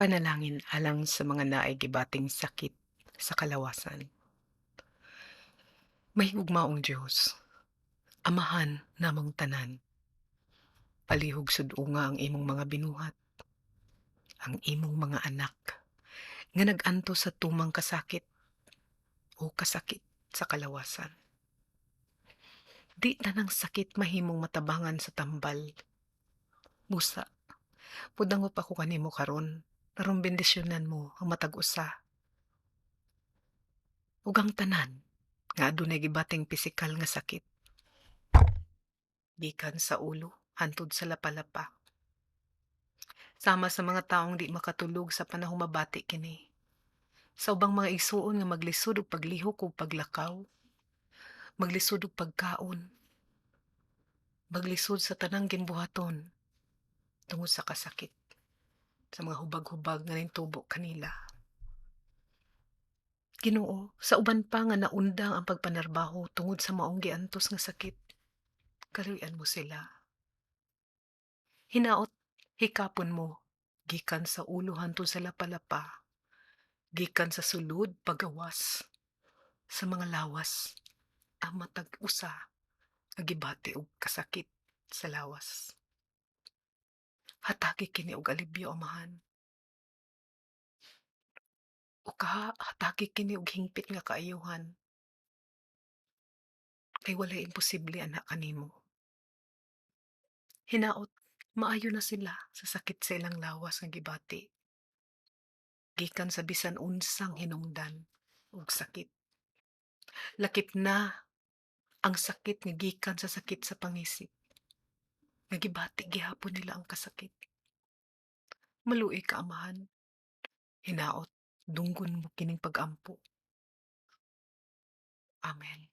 Panalangin alang sa mga naay gibating sakit sa kalawasan. Mahigugmaong Diyos, Amahan namong tanan, palihog sud-o nga ang imong mga binuhat, ang imong mga anak, nga nag-antos sa tumang kasakit o kasakit sa kalawasan. Di tanang sakit mahimong matabangan sa tambal. Busa, pudangop ako kanimo karon, aron bendisyonan mo ang matag usa ug ang tanan nga adunay gibating pisikal nga sakit, gikan sa ulo hantod sa lapalapa. Sama sa mga taong di makatulog sa panahong mabati kini. Sa ubang mga igsuon nga maglisod og paglihok ug paglakaw, maglisod og pagkaon, maglisod sa tanang ginbuhaton tungod sa kasakit, sa mga hubag-hubag nga nahitubo kanila. Ginoo, sa uban pa nga naundang ang pagpanarbaho tungod sa maong giantos nga sakit, kaluyan mo sila. Hinaot, hikapon mo, gikan sa ulo hantod sa lapalapa, gikan sa sulod pagawas, sa mga lawas, ang matag usa nga gibati og kasakit sa lawas. Hatagi kini og alibyo, Amahan. O kaha hatagi kini og hingpit nga kaayuhan, kay walay imposible ana kanimo. Hinaot, maayo na sila sa sakit sa ilang lawas nga gibati, gikan sa bisan unsang hinungdan ug sakit. Lakip na ang sakit nga gikan sa sakit sa pangisip, nga gibati gihapon nila ang kasakit. Maluoy ka, Amahan. Hinaot, dunggon mo kining pag-ampo. Amen.